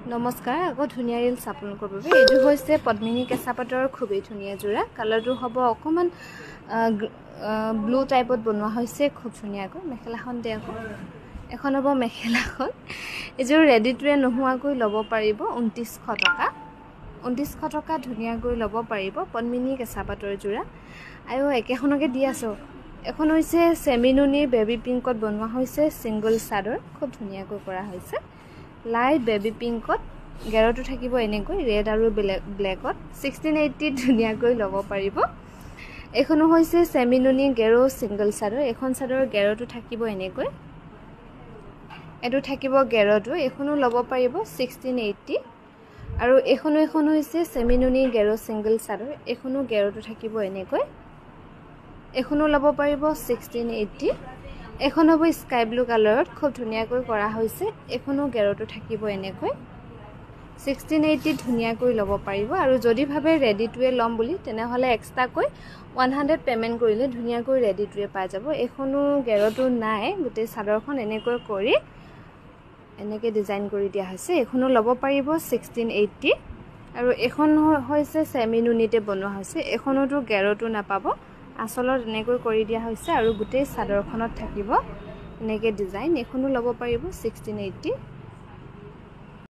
নমস্কাৰ আকৌ ধুনীয়া ৰিলছ আপলোড কৰিব বাবে এইটো হৈছে পদ্মিনী কেঁচা পাটৰ খুবেই ধুনীয়া যোৰা কালাৰটো হ'ব অকমান ব্লু টাইপত বনোৱা হৈছে খুব ধুনীয়াকৈ মেখেলাখন দেখো এখন হ'ব মেখেলাখন এযোৰ ৰেডি টু নোহোৱাকৈ ল'ব পাৰিব 2900 টকা 2900 টকা ধুনীয়াকৈ ল'ব পাৰিব পদ্মিনী কেঁচা পাটৰ যোৰা আৰু একেখনকে দি আছো এখন হৈছে সেমিনুনি বেবি পিংকত বনোৱা হৈছে সিঙ্গল চাদৰ খুব ধুনীয়াকৈ কৰা হৈছে লাইট বেবি পিংকত গেৰটো থাকিব এনেকৈ ৰেড আৰু ব্ল্যাকত 1680 ধুনীয়াকৈ ল'ব পাৰিব এখনো হৈছে সেমিনুনি গেৰো সিঙ্গল চাদৰ এখন চাদৰ গেৰটো থাকিব এনেকৈ এটো থাকিব গেৰটো এখনো ল'ব পাৰিব 1680 আৰু এখন হৈছে সেমিনুনি গেৰো সিঙ্গল চাদৰ এখনো গেৰটো থাকিব এনেকৈ এখনো ল'ব পাৰিব 1680 এখন হ'ব স্কাই ব্লু কালাৰত খুব ধুনীয়াকৈ কৰা হৈছে এখনো গেৰটো থাকিব এনেকৈ 1680 ধুনীয়াকৈ ল'ব পাৰিব আৰু যদি ভাবে ৰেডি টু লম বুলি তেনে হলে এক্সট্ৰা কৈ 100 পেমেন্ট কৰিলে ধুনীয়াকৈ ৰেডি টু পাই যাব এখনো গেৰটো নাই গুটে চাদৰখন এনেকৈ কৰি এনেকৈ ডিজাইন কৰি দিয়া হৈছে এখনো ল'ব পাৰিব 1680 আৰু এখন হৈছে সেমিনুনিতে বনোৱা হৈছে এখনোটো গেৰটো নাপাব আসলত এনেকৈ কৰি দিয়া হৈছে আৰু গুটে চাদৰখনত থাকিব এনেকৈ ডিজাইন এখনো ল'ব পাৰিব 1680